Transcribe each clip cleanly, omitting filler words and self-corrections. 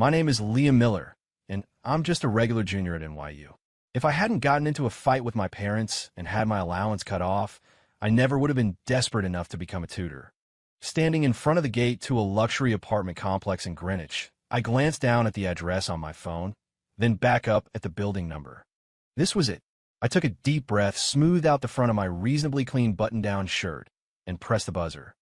My name is Liam Miller, and I'm just a regular junior at NYU. If I hadn't gotten into a fight with my parents and had my allowance cut off, I never would have been desperate enough to become a tutor. Standing in front of the gate to a luxury apartment complex in Greenwich, I glanced down at the address on my phone, then back up at the building number. This was it. I took a deep breath, smoothed out the front of my reasonably clean button-down shirt, and pressed the buzzer.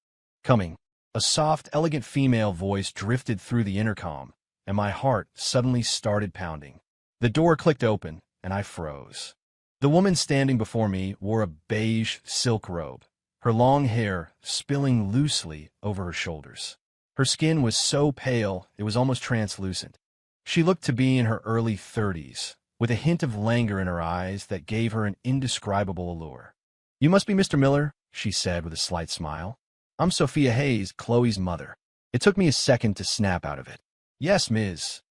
Coming. A soft, elegant female voice drifted through the intercom, and my heart suddenly started pounding. The door clicked open, and I froze. The woman standing before me wore a beige silk robe, her long hair spilling loosely over her shoulders. Her skin was so pale it was almost translucent. She looked to be in her early 30s, with a hint of languor in her eyes that gave her an indescribable allure. "You must be Mr. Miller," she said with a slight smile. "I'm Sophia Hayes, Chloe's mother." It took me a second to snap out of it. "Yes, Miss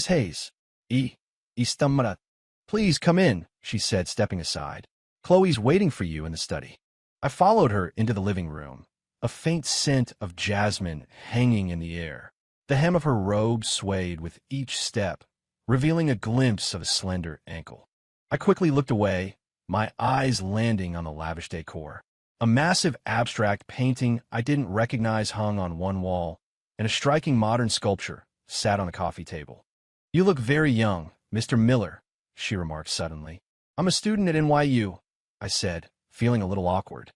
Hayes. Istamara. Please come in," she said, stepping aside. "Chloe's waiting for you in the study." I followed her into the living room, a faint scent of jasmine hanging in the air. The hem of her robe swayed with each step, revealing a glimpse of a slender ankle. I quickly looked away, my eyes landing on the lavish decor. A massive abstract painting I didn't recognize hung on one wall, and a striking modern sculpture sat on the coffee table. "You look very young, Mr. Miller," she remarked suddenly. "I'm a student at NYU," I said, feeling a little awkward.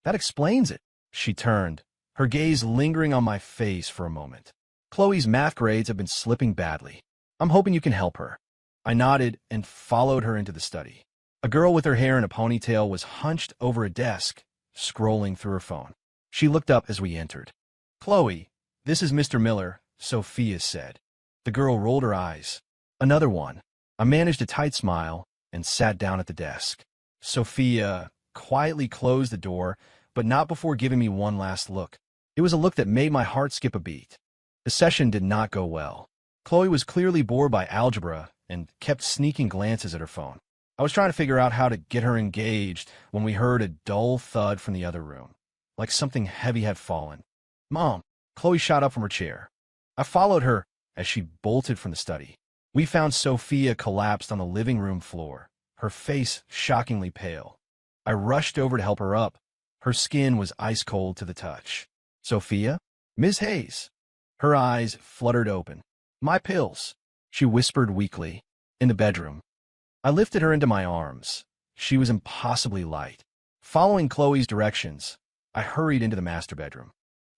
"That explains it." She turned, her gaze lingering on my face for a moment. "Chloe's math grades have been slipping badly. I'm hoping you can help her." I nodded and followed her into the study. A girl with her hair in a ponytail was hunched over a desk, scrolling through her phone. She looked up as we entered. "Chloe, this is Mr. Miller," Sophia said. The girl rolled her eyes. "Another one." I managed a tight smile and sat down at the desk. Sophia quietly closed the door, but not before giving me one last look. It was a look that made my heart skip a beat. The session did not go well. Chloe was clearly bored by algebra and kept sneaking glances at her phone. I was trying to figure out how to get her engaged when we heard a dull thud from the other room, like something heavy had fallen. "Mom!" Chloe shot up from her chair. I followed her as she bolted from the study. We found Sophia collapsed on the living room floor, her face shockingly pale. I rushed over to help her up. Her skin was ice cold to the touch. "Sophia? Miss Hayes?" Her eyes fluttered open. "My pills," she whispered weakly. "In the bedroom." I lifted her into my arms. She was impossibly light. Following Chloe's directions, I hurried into the master bedroom.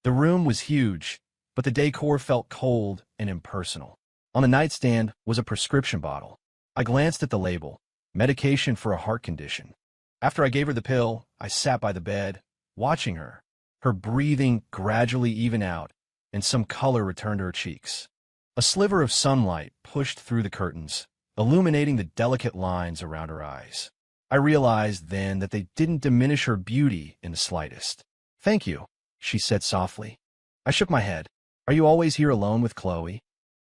The room was huge, but the decor felt cold and impersonal. On the nightstand was a prescription bottle. I glanced at the label, medication for a heart condition. After I gave her the pill, I sat by the bed, watching her. Her breathing gradually even out, and some color returned to her cheeks. A sliver of sunlight pushed through the curtains, illuminating the delicate lines around her eyes. I realized then that they didn't diminish her beauty in the slightest. "Thank you," she said softly. I shook my head. "Are you always here alone with Chloe?"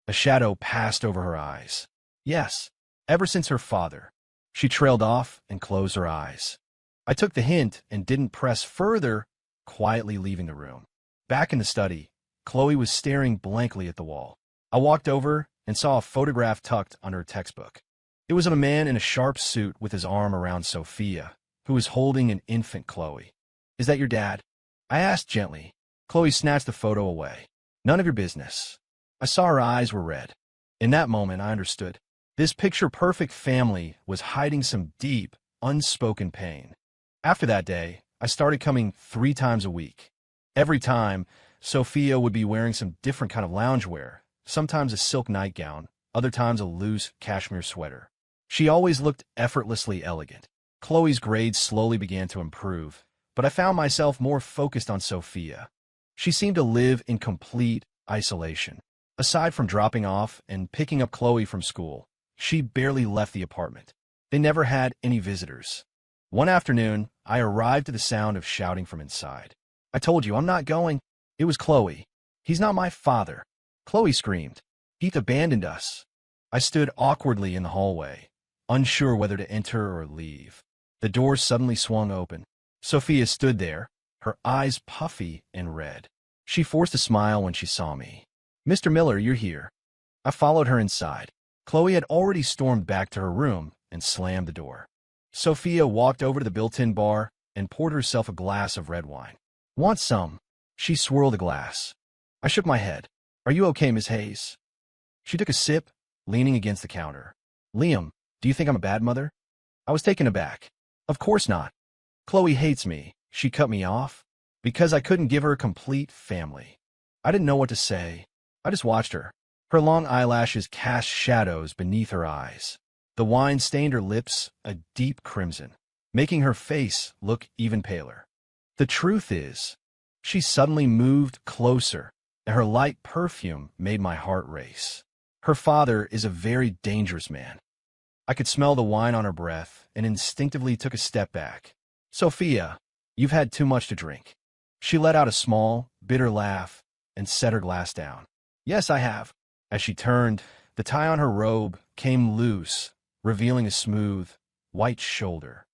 A shadow passed over her eyes. "Yes, ever since her father." She trailed off and closed her eyes. I took the hint and didn't press further, quietly leaving the room. Back in the study, Chloe was staring blankly at the wall. I walked over and saw a photograph tucked under a textbook. It was of a man in a sharp suit with his arm around Sophia, who was holding an infant Chloe. "Is that your dad?" I asked gently. Chloe snatched the photo away. "None of your business." I saw her eyes were red. In that moment, I understood. This picture-perfect family was hiding some deep, unspoken pain. After that day, I started coming 3 times a week. Every time, Sophia would be wearing some different kind of loungewear, sometimes a silk nightgown, other times a loose cashmere sweater. She always looked effortlessly elegant. Chloe's grades slowly began to improve, but I found myself more focused on Sophia. She seemed to live in complete isolation. Aside from dropping off and picking up Chloe from school, she barely left the apartment. They never had any visitors. One afternoon, I arrived to the sound of shouting from inside. "I told you, I'm not going." It was Chloe. "He's not my father." Chloe screamed. "He'd abandoned us." I stood awkwardly in the hallway, unsure whether to enter or leave. The door suddenly swung open. Sophia stood there, her eyes puffy and red. She forced a smile when she saw me. "Mr. Miller, you're here." I followed her inside. Chloe had already stormed back to her room and slammed the door. Sophia walked over to the built-in bar and poured herself a glass of red wine. Want some? She swirled a glass. I shook my head. Are you okay, Miss Hayes? She took a sip, leaning against the counter. Liam, do you think I'm a bad mother? I was taken aback. Of course not. Chloe hates me. She cut me off because I couldn't give her a complete family. I didn't know what to say. I just watched her. Her long eyelashes cast shadows beneath her eyes. The wine stained her lips a deep crimson, making her face look even paler. The truth is, she suddenly moved closer, and her light perfume made my heart race. Her father is a very dangerous man. I could smell the wine on her breath and instinctively took a step back. Sophia, you've had too much to drink. She let out a small, bitter laugh and set her glass down. Yes, I have. As she turned, the tie on her robe came loose, revealing a smooth, white shoulder.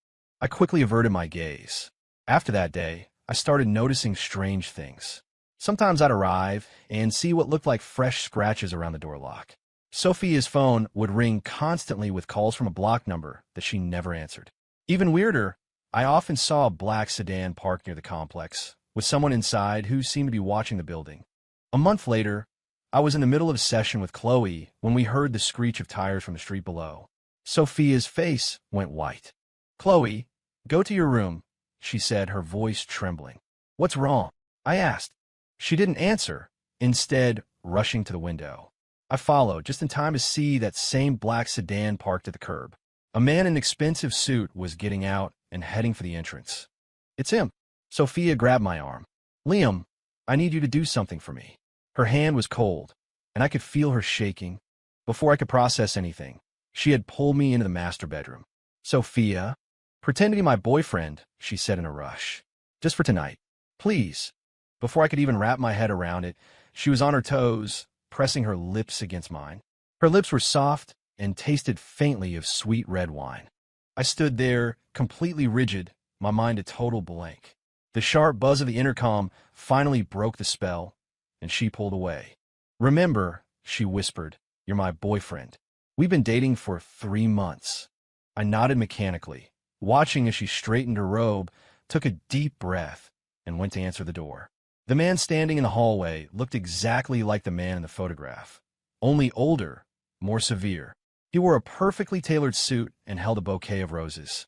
I quickly averted my gaze. After that day, I started noticing strange things. Sometimes I'd arrive and see what looked like fresh scratches around the door lock. Sophia's phone would ring constantly with calls from a block number that she never answered. Even weirder, I often saw a black sedan parked near the complex, with someone inside who seemed to be watching the building. A month later, I was in the middle of a session with Chloe when we heard the screech of tires from the street below. Sophia's face went white. Chloe, go to your room, she said, her voice trembling. What's wrong? I asked. She didn't answer, instead rushing to the window. I followed, just in time to see that same black sedan parked at the curb. A man in an expensive suit was getting out and heading for the entrance. It's him. Sophia grabbed my arm. Liam, I need you to do something for me. Her hand was cold, and I could feel her shaking. Before I could process anything, she had pulled me into the master bedroom. Sophia, pretend to be my boyfriend, she said in a rush. Just for tonight. Please. Before I could even wrap my head around it, she was on her toes, pressing her lips against mine. Her lips were soft and tasted faintly of sweet red wine. I stood there, completely rigid, my mind a total blank. The sharp buzz of the intercom finally broke the spell, and she pulled away. Remember, she whispered, you're my boyfriend. We've been dating for 3 months. I nodded mechanically, watching as she straightened her robe, took a deep breath, and went to answer the door. The man standing in the hallway looked exactly like the man in the photograph, only older, more severe. He wore a perfectly tailored suit and held a bouquet of roses.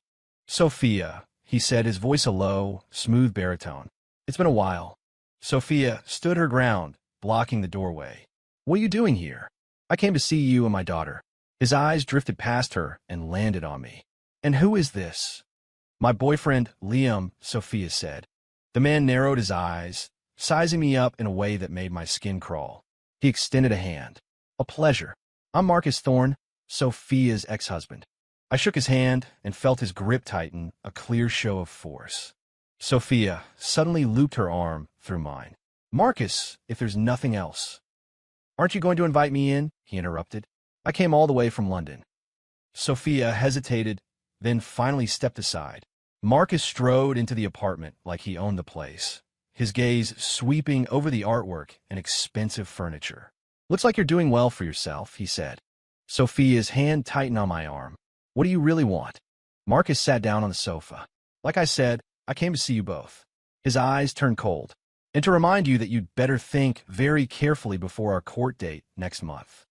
Sophia, he said, his voice a low, smooth baritone. It's been a while. Sophia stood her ground, blocking the doorway. What are you doing here? I came to see you and my daughter. His eyes drifted past her and landed on me. And who is this? My boyfriend, Liam, Sophia said. The man narrowed his eyes, sizing me up in a way that made my skin crawl. He extended a hand. A pleasure. I'm Marcus Thorne, Sophia's ex-husband. I shook his hand and felt his grip tighten, a clear show of force. Sophia suddenly looped her arm through mine. Marcus, if there's nothing else. Aren't you going to invite me in? He interrupted. I came all the way from London. Sophia hesitated, then finally stepped aside. Marcus strode into the apartment like he owned the place, his gaze sweeping over the artwork and expensive furniture. Looks like you're doing well for yourself, he said. Sophia's hand tightened on my arm. What do you really want? Marcus sat down on the sofa. Like I said, I came to see you both. His eyes turned cold. And to remind you that you'd better think very carefully before our court date next month.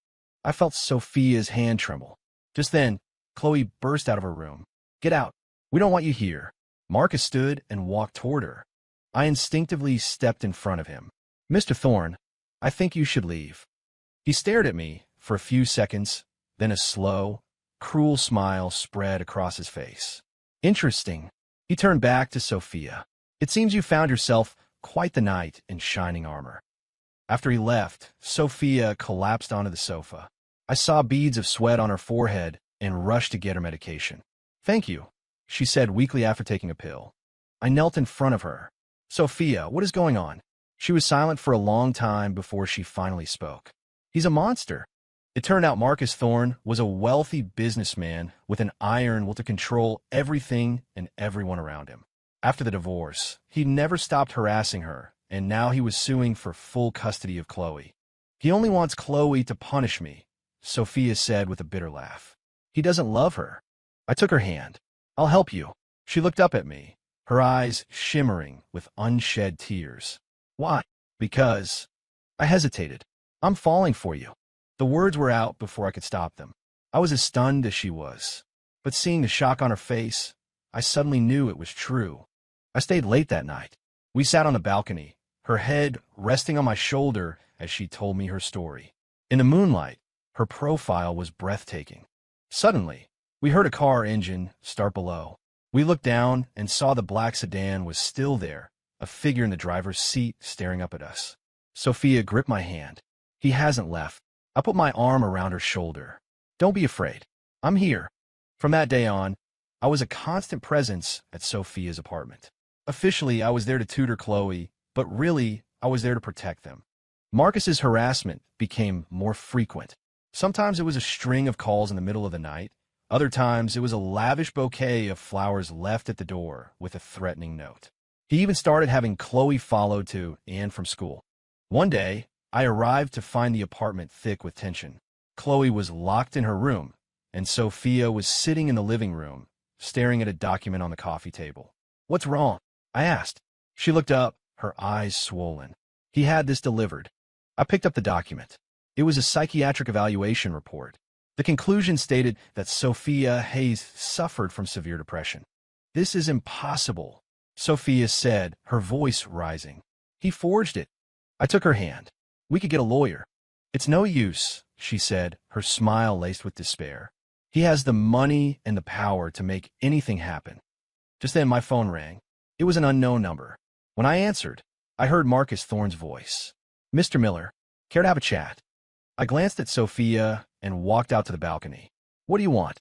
I felt Sophia's hand tremble. Just then, Chloe burst out of her room. Get out. We don't want you here. Marcus stood and walked toward her. I instinctively stepped in front of him. Mr. Thorne, I think you should leave. He stared at me for a few seconds, then a slow, cruel smile spread across his face. Interesting. He turned back to Sophia. It seems you found yourself quite the knight in shining armor. After he left, Sophia collapsed onto the sofa. I saw beads of sweat on her forehead and rushed to get her medication. Thank you, she said weakly after taking a pill. I knelt in front of her. Sophia, what is going on? She was silent for a long time before she finally spoke. He's a monster. It turned out Marcus Thorne was a wealthy businessman with an iron will to control everything and everyone around him. After the divorce, he never stopped harassing her, and now he was suing for full custody of Chloe. He only wants Chloe to punish me, Sophia said with a bitter laugh. He doesn't love her. I took her hand. I'll help you. She looked up at me, her eyes shimmering with unshed tears. Why? Because. I hesitated. I'm falling for you. The words were out before I could stop them. I was as stunned as she was. But seeing the shock on her face, I suddenly knew it was true. I stayed late that night. We sat on the balcony, her head resting on my shoulder as she told me her story. In the moonlight, her profile was breathtaking. Suddenly, we heard a car engine start below. We looked down and saw the black sedan was still there, a figure in the driver's seat staring up at us. Sophia gripped my hand. He hasn't left. I put my arm around her shoulder. Don't be afraid. I'm here. From that day on, I was a constant presence at Sophia's apartment. Officially, I was there to tutor Chloe, but really, I was there to protect them. Marcus's harassment became more frequent. Sometimes it was a string of calls in the middle of the night. Other times, it was a lavish bouquet of flowers left at the door with a threatening note. He even started having Chloe followed to and from school. One day, I arrived to find the apartment thick with tension. Chloe was locked in her room, and Sophia was sitting in the living room, staring at a document on the coffee table. What's wrong? I asked. She looked up, her eyes swollen. He had this delivered. I picked up the document. It was a psychiatric evaluation report. The conclusion stated that Sophia Hayes suffered from severe depression. This is impossible, Sophia said, her voice rising. He forged it. I took her hand. We could get a lawyer. It's no use, she said, her smile laced with despair. He has the money and the power to make anything happen. Just then my phone rang. It was an unknown number. When I answered, I heard Marcus Thorne's voice. Mr. Miller, care to have a chat? I glanced at Sophia and walked out to the balcony. What do you want?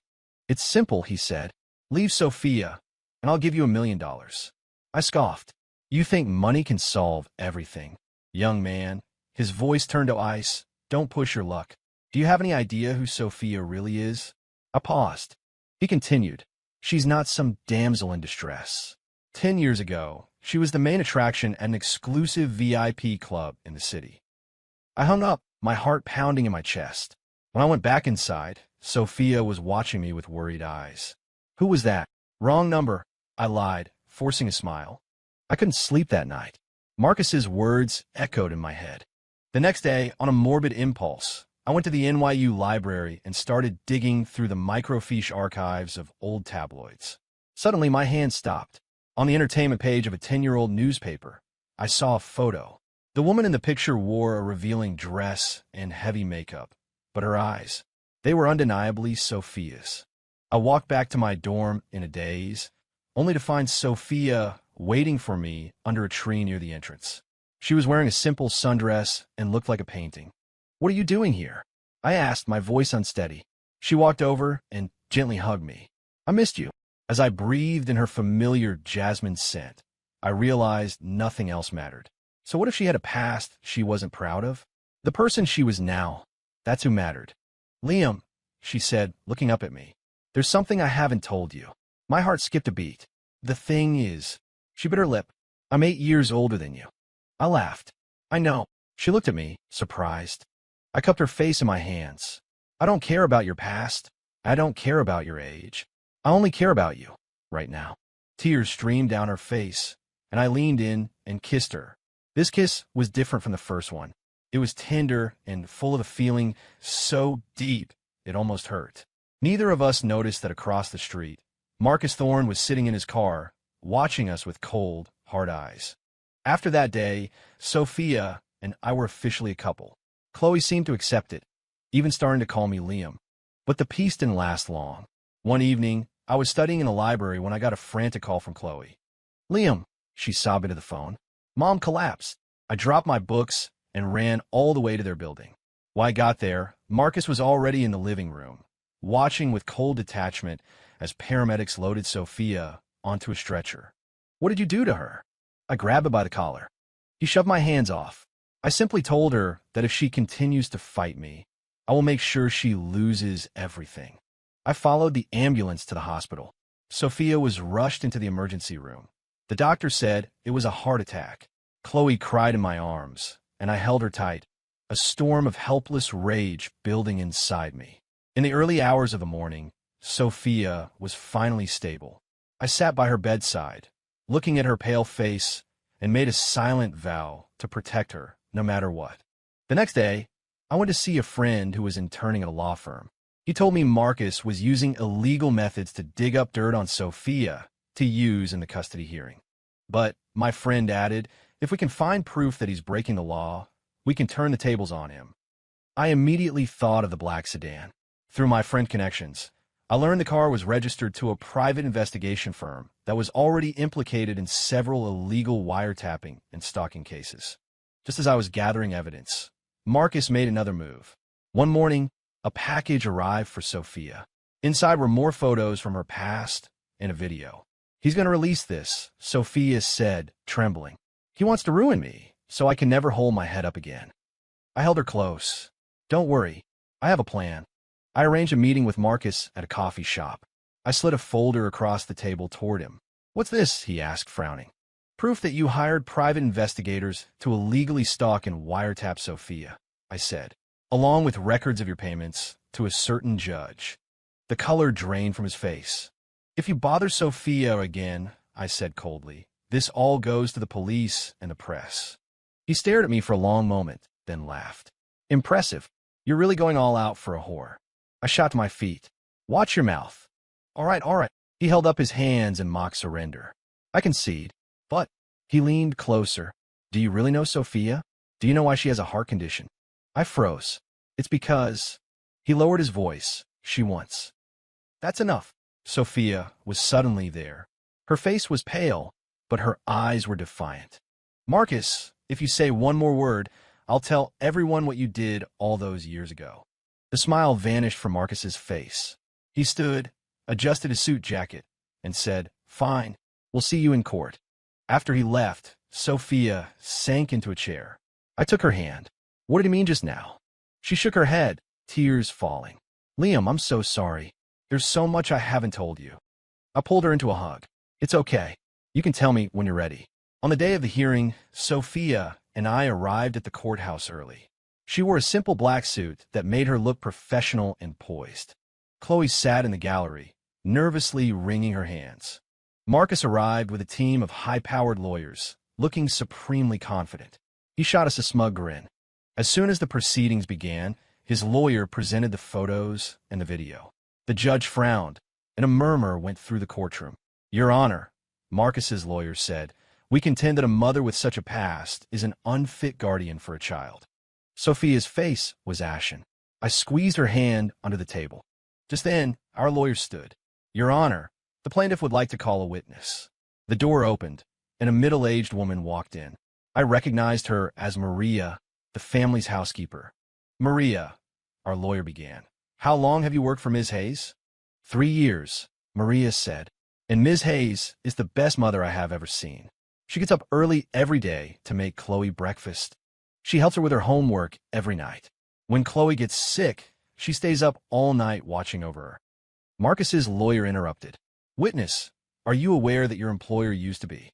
It's simple, he said. Leave Sophia, and I'll give you $1 million. I scoffed. You think money can solve everything? Young man, his voice turned to ice. Don't push your luck. Do you have any idea who Sophia really is? I paused. He continued. She's not some damsel in distress. 10 years ago, she was the main attraction at an exclusive VIP club in the city. I hung up, my heart pounding in my chest. When I went back inside, Sophia was watching me with worried eyes. Who was that? Wrong number, I lied, forcing a smile. I couldn't sleep that night. Marcus's words echoed in my head. The next day, on a morbid impulse, I went to the NYU library and started digging through the microfiche archives of old tabloids. Suddenly, my hand stopped. On the entertainment page of a 10-year-old newspaper, I saw a photo. The woman in the picture wore a revealing dress and heavy makeup, but her eyes, they were undeniably Sophia's. I walked back to my dorm in a daze, only to find Sophia waiting for me under a tree near the entrance. She was wearing a simple sundress and looked like a painting. What are you doing here? I asked, my voice unsteady. She walked over and gently hugged me. I missed you. As I breathed in her familiar jasmine scent, I realized nothing else mattered. So what if she had a past she wasn't proud of? The person she was now, that's who mattered. Liam, she said, looking up at me. There's something I haven't told you. My heart skipped a beat. The thing is, she bit her lip. I'm 8 years older than you. I laughed. I know. She looked at me, surprised. I cupped her face in my hands. I don't care about your past. I don't care about your age. I only care about you, right now. Tears streamed down her face, and I leaned in and kissed her. This kiss was different from the first one. It was tender and full of a feeling so deep it almost hurt. Neither of us noticed that across the street, Marcus Thorne was sitting in his car, watching us with cold, hard eyes. After that day, Sophia and I were officially a couple. Chloe seemed to accept it, even starting to call me Liam. But the peace didn't last long. One evening, I was studying in the library when I got a frantic call from Chloe. Liam, she sobbed into the phone. Mom collapsed. I dropped my books and ran all the way to their building. When I got there, Marcus was already in the living room, watching with cold detachment as paramedics loaded Sophia onto a stretcher. What did you do to her? I grabbed her by the collar. He shoved my hands off. I simply told her that if she continues to fight me, I will make sure she loses everything. I followed the ambulance to the hospital. Sophia was rushed into the emergency room. The doctor said it was a heart attack. Chloe cried in my arms, and I held her tight. a storm of helpless rage building inside me. In the early hours of the morning, Sophia was finally stable. I sat by her bedside, looking at her pale face, and made a silent vow to protect her no matter what. The next day, I went to see a friend who was interning at a law firm. He told me Marcus was using illegal methods to dig up dirt on Sophia to use in the custody hearing. But, my friend added, if we can find proof that he's breaking the law, we can turn the tables on him. I immediately thought of the black sedan. Through my friend connections, I learned the car was registered to a private investigation firm that was already implicated in several illegal wiretapping and stalking cases. Just as I was gathering evidence, Marcus made another move. One morning, a package arrived for Sophia. Inside were more photos from her past and a video. He's going to release this, Sophia said, trembling. He wants to ruin me, so I can never hold my head up again. I held her close. Don't worry, I have a plan. I arranged a meeting with Marcus at a coffee shop. I slid a folder across the table toward him. What's this? He asked, frowning. Proof that you hired private investigators to illegally stalk and wiretap Sophia, I said, along with records of your payments to a certain judge. The color drained from his face. If you bother Sophia again, I said coldly, this all goes to the police and the press. He stared at me for a long moment, then laughed. Impressive. You're really going all out for a whore. I shot to my feet. Watch your mouth. All right, all right. He held up his hands in mock surrender. I concede. But he leaned closer. Do you really know Sophia? Do you know why she has a heart condition? I froze. It's because... He lowered his voice. She wants. That's enough. Sophia was suddenly there. Her face was pale, but her eyes were defiant. Marcus, if you say one more word, I'll tell everyone what you did all those years ago. The smile vanished from Marcus's face. He stood, adjusted his suit jacket, and said, Fine, we'll see you in court. After he left, Sophia sank into a chair. I took her hand. What did he mean just now? She shook her head, tears falling. Liam, I'm so sorry. There's so much I haven't told you. I pulled her into a hug. It's okay. You can tell me when you're ready. On the day of the hearing, Sophia and I arrived at the courthouse early. She wore a simple black suit that made her look professional and poised. Chloe sat in the gallery, nervously wringing her hands. Marcus arrived with a team of high-powered lawyers, looking supremely confident. He shot us a smug grin. As soon as the proceedings began, his lawyer presented the photos and the video. The judge frowned, and a murmur went through the courtroom. Your Honor, Marcus's lawyer said, we contend that a mother with such a past is an unfit guardian for a child. Sophia's face was ashen. I squeezed her hand under the table. Just then, our lawyer stood. Your Honor, the plaintiff would like to call a witness. The door opened, and a middle-aged woman walked in. I recognized her as Maria, the family's housekeeper. Maria, our lawyer began. How long have you worked for Ms. Hayes? 3 years, Maria said. And Ms. Hayes is the best mother I have ever seen. She gets up early every day to make Chloe breakfast. She helps her with her homework every night. When Chloe gets sick, she stays up all night watching over her. Marcus's lawyer interrupted. Witness, are you aware that your employer used to be?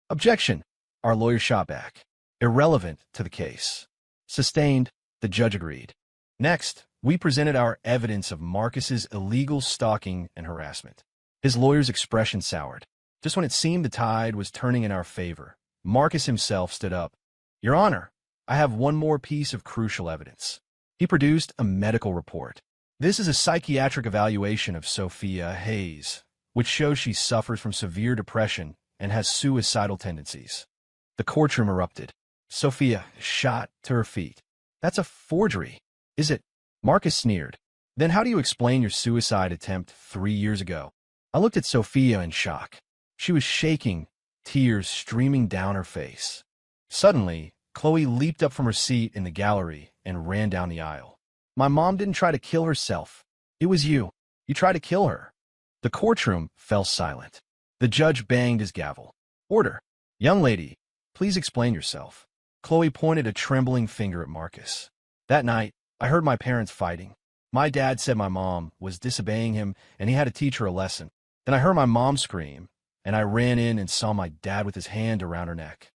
Objection, our lawyer shot back. Irrelevant to the case. Sustained, the judge agreed. Next, we presented our evidence of Marcus's illegal stalking and harassment. His lawyer's expression soured. Just when it seemed the tide was turning in our favor, Marcus himself stood up. Your Honor, I have one more piece of crucial evidence. He produced a medical report. This is a psychiatric evaluation of Sophia Hayes, which shows she suffers from severe depression and has suicidal tendencies. The courtroom erupted. Sophia shot to her feet. That's a forgery. Is it? Marcus sneered. Then how do you explain your suicide attempt 3 years ago? I looked at Sophia in shock. She was shaking, tears streaming down her face. Suddenly, Chloe leaped up from her seat in the gallery and ran down the aisle. My mom didn't try to kill herself. It was you. You tried to kill her. The courtroom fell silent. The judge banged his gavel. Order. Young lady, please explain yourself. Chloe pointed a trembling finger at Marcus. That night, I heard my parents fighting. My dad said my mom was disobeying him and he had to teach her a lesson. Then I heard my mom scream, and I ran in and saw my dad with his hand around her neck.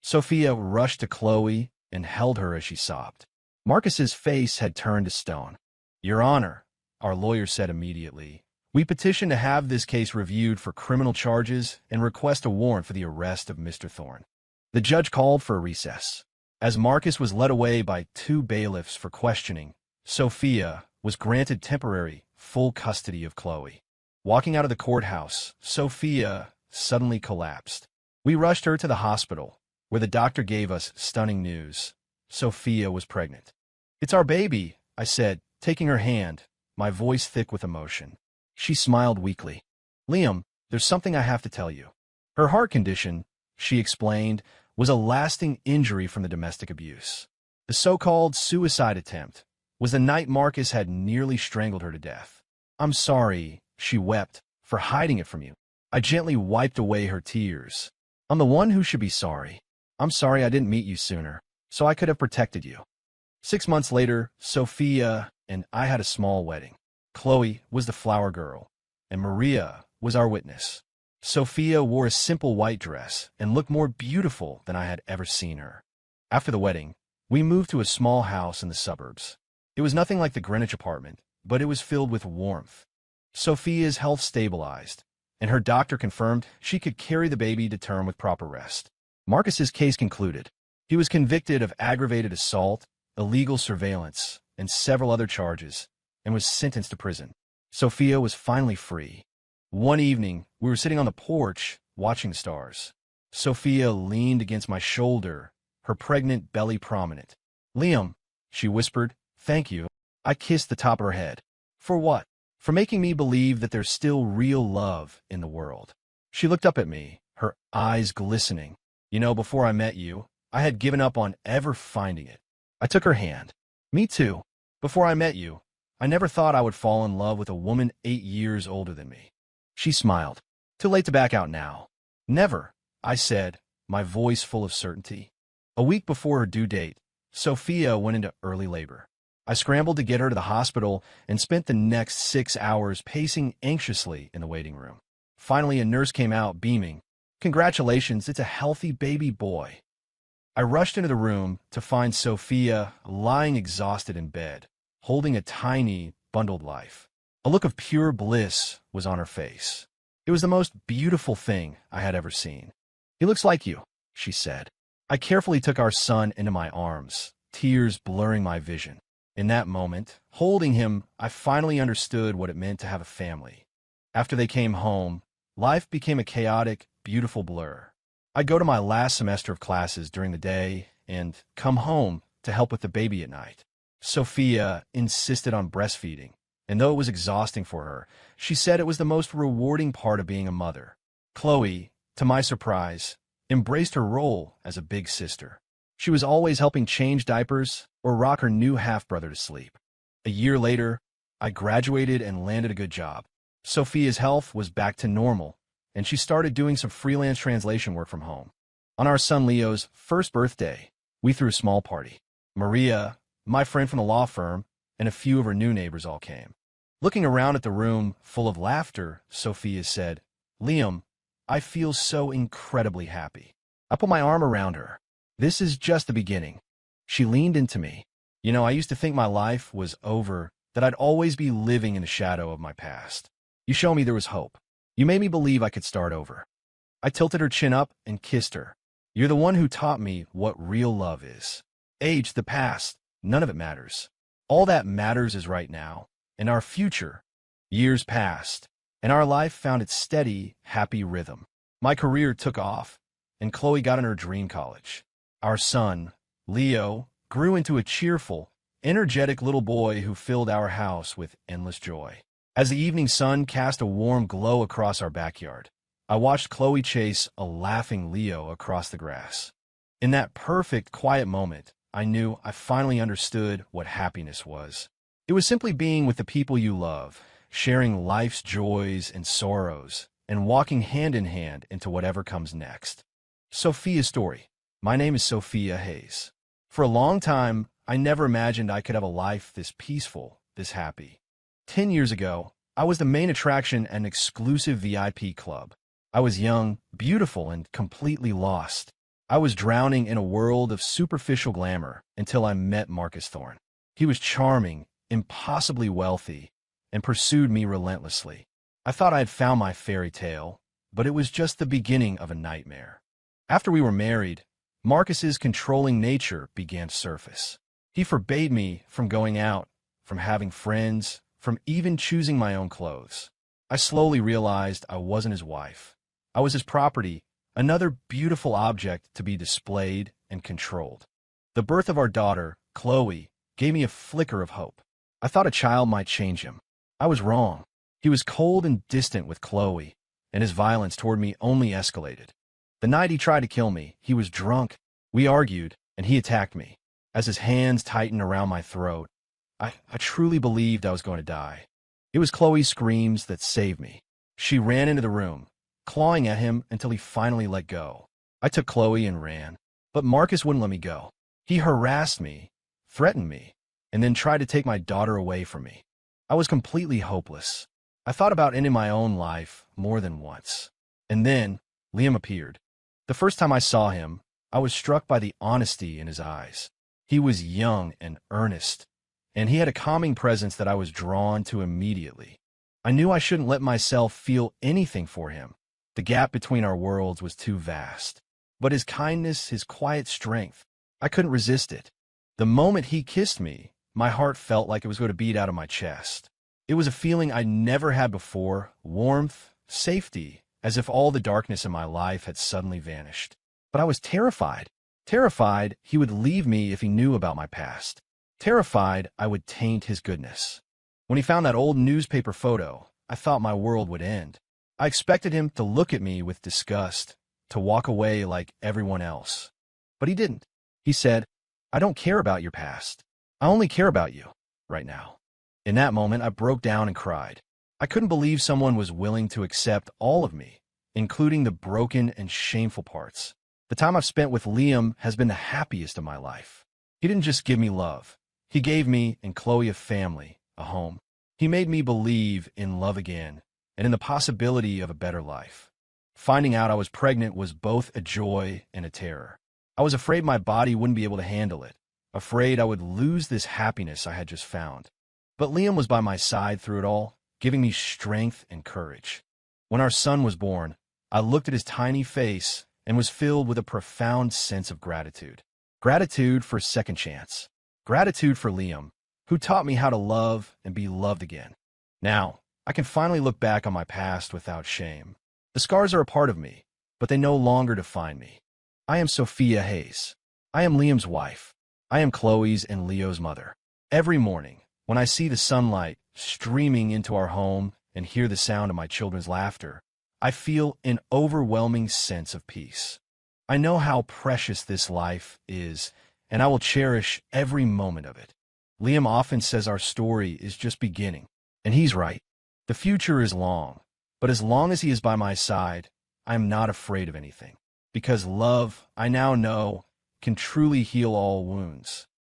Sophia rushed to Chloe and held her as she sobbed. Marcus's face had turned to stone. "Your Honor," our lawyer said immediately, "we petition to have this case reviewed for criminal charges and request a warrant for the arrest of Mr. Thorne." The judge called for a recess. As Marcus was led away by two bailiffs for questioning, Sophia was granted temporary, full custody of Chloe. Walking out of the courthouse, Sophia suddenly collapsed. We rushed her to the hospital, where the doctor gave us stunning news. Sophia was pregnant. "It's our baby," I said, taking her hand, my voice thick with emotion. She smiled weakly. "Liam, there's something I have to tell you." Her heart condition, she explained, was a lasting injury from the domestic abuse. The so-called suicide attempt was the night Marcus had nearly strangled her to death. "I'm sorry," she wept, "for hiding it from you." I gently wiped away her tears. "I'm the one who should be sorry. I'm sorry I didn't meet you sooner, so I could have protected you." 6 months later, Sophia and I had a small wedding. Chloe was the flower girl, and Maria was our witness. Sophia wore a simple white dress and looked more beautiful than I had ever seen her. After the wedding, we moved to a small house in the suburbs. It was nothing like the Greenwich apartment, but it was filled with warmth. Sophia's health stabilized, and her doctor confirmed she could carry the baby to term with proper rest. Marcus's case concluded. He was convicted of aggravated assault, illegal surveillance, and several other charges, and was sentenced to prison. Sophia was finally free. One evening, we were sitting on the porch, watching the stars. Sophia leaned against my shoulder, her pregnant belly prominent. "Liam," she whispered, "thank you." I kissed the top of her head. "For what?" "For making me believe that there's still real love in the world." She looked up at me, her eyes glistening. "You know, before I met you, I had given up on ever finding it." I took her hand. "Me too. Before I met you, I never thought I would fall in love with a woman 8 years older than me." She smiled. "Too late to back out now." "Never," I said, my voice full of certainty. A week before her due date, Sophia went into early labor. I scrambled to get her to the hospital and spent the next 6 hours pacing anxiously in the waiting room. Finally, a nurse came out, beaming. "Congratulations, it's a healthy baby boy." I rushed into the room to find Sophia lying exhausted in bed, holding a tiny, bundled life. A look of pure bliss was on her face. It was the most beautiful thing I had ever seen. "He looks like you," she said. I carefully took our son into my arms, tears blurring my vision. In that moment, holding him, I finally understood what it meant to have a family. After they came home, life became a chaotic, beautiful blur. I'd go to my last semester of classes during the day and come home to help with the baby at night. Sophia insisted on breastfeeding, and though it was exhausting for her, she said it was the most rewarding part of being a mother. Chloe, to my surprise, embraced her role as a big sister. She was always helping change diapers or rock her new half-brother to sleep. A year later, I graduated and landed a good job. Sophia's health was back to normal, and she started doing some freelance translation work from home. On our son Leo's first birthday, we threw a small party. Maria, my friend from the law firm, and a few of her new neighbors all came. Looking around at the room full of laughter, Sophia said, "Liam, I feel so incredibly happy." I put my arm around her. "This is just the beginning." She leaned into me. "You know, I used to think my life was over, that I'd always be living in the shadow of my past. You showed me there was hope. You made me believe I could start over." I tilted her chin up and kissed her. "You're the one who taught me what real love is. Age, the past, none of it matters. All that matters is right now, and our future." Years passed, and our life found its steady, happy rhythm. My career took off, and Chloe got in her dream college. Our son, Leo, grew into a cheerful, energetic little boy who filled our house with endless joy. As the evening sun cast a warm glow across our backyard, I watched Chloe chase a laughing Leo across the grass. In that perfect, quiet moment, I knew I finally understood what happiness was. It was simply being with the people you love, sharing life's joys and sorrows, and walking hand in hand into whatever comes next. Sophia's story. My name is Sophia Hayes. For a long time, I never imagined I could have a life this peaceful, this happy. 10 years ago, I was the main attraction at an exclusive VIP club. I was young, beautiful, and completely lost. I was drowning in a world of superficial glamour until I met Marcus Thorne. He was charming, impossibly wealthy, and pursued me relentlessly. I thought I had found my fairy tale, but it was just the beginning of a nightmare. After we were married, Marcus's controlling nature began to surface. He forbade me from going out, from having friends, from even choosing my own clothes. I slowly realized I wasn't his wife. I was his property, another beautiful object to be displayed and controlled. The birth of our daughter, Chloe, gave me a flicker of hope. I thought a child might change him. I was wrong. He was cold and distant with Chloe, and his violence toward me only escalated. The night he tried to kill me, he was drunk. We argued, and he attacked me. As his hands tightened around my throat, I truly believed I was going to die. It was Chloe's screams that saved me. She ran into the room, clawing at him until he finally let go. I took Chloe and ran, but Marcus wouldn't let me go. He harassed me, threatened me, and then tried to take my daughter away from me. I was completely hopeless. I thought about ending my own life more than once. And then Liam appeared. The first time I saw him, I was struck by the honesty in his eyes. He was young and earnest, and he had a calming presence that I was drawn to immediately. I knew I shouldn't let myself feel anything for him. The gap between our worlds was too vast. But his kindness, his quiet strength, I couldn't resist it. The moment he kissed me, my heart felt like it was going to beat out of my chest. It was a feeling I never had before, warmth, safety, as if all the darkness in my life had suddenly vanished. But I was terrified. Terrified he would leave me if he knew about my past. Terrified I would taint his goodness. When he found that old newspaper photo, I thought my world would end. I expected him to look at me with disgust, to walk away like everyone else. But he didn't. He said, "I don't care about your past. I only care about you, right now." In that moment, I broke down and cried. I couldn't believe someone was willing to accept all of me, including the broken and shameful parts. The time I've spent with Liam has been the happiest of my life. He didn't just give me love. He gave me and Chloe a family, a home. He made me believe in love again and in the possibility of a better life. Finding out I was pregnant was both a joy and a terror. I was afraid my body wouldn't be able to handle it, afraid I would lose this happiness I had just found. But Liam was by my side through it all, giving me strength and courage. When our son was born, I looked at his tiny face and was filled with a profound sense of gratitude. Gratitude for a second chance. Gratitude for Liam, who taught me how to love and be loved again. Now, I can finally look back on my past without shame. The scars are a part of me, but they no longer define me. I am Sophia Hayes. I am Liam's wife. I am Chloe's and Leo's mother. Every morning, when I see the sunlight streaming into our home and hear the sound of my children's laughter, I feel an overwhelming sense of peace. I know how precious this life is, and I will cherish every moment of it. Liam often says our story is just beginning, and he's right. The future is long, but as long as he is by my side, I am not afraid of anything. Because love, I now know, can truly heal all wounds.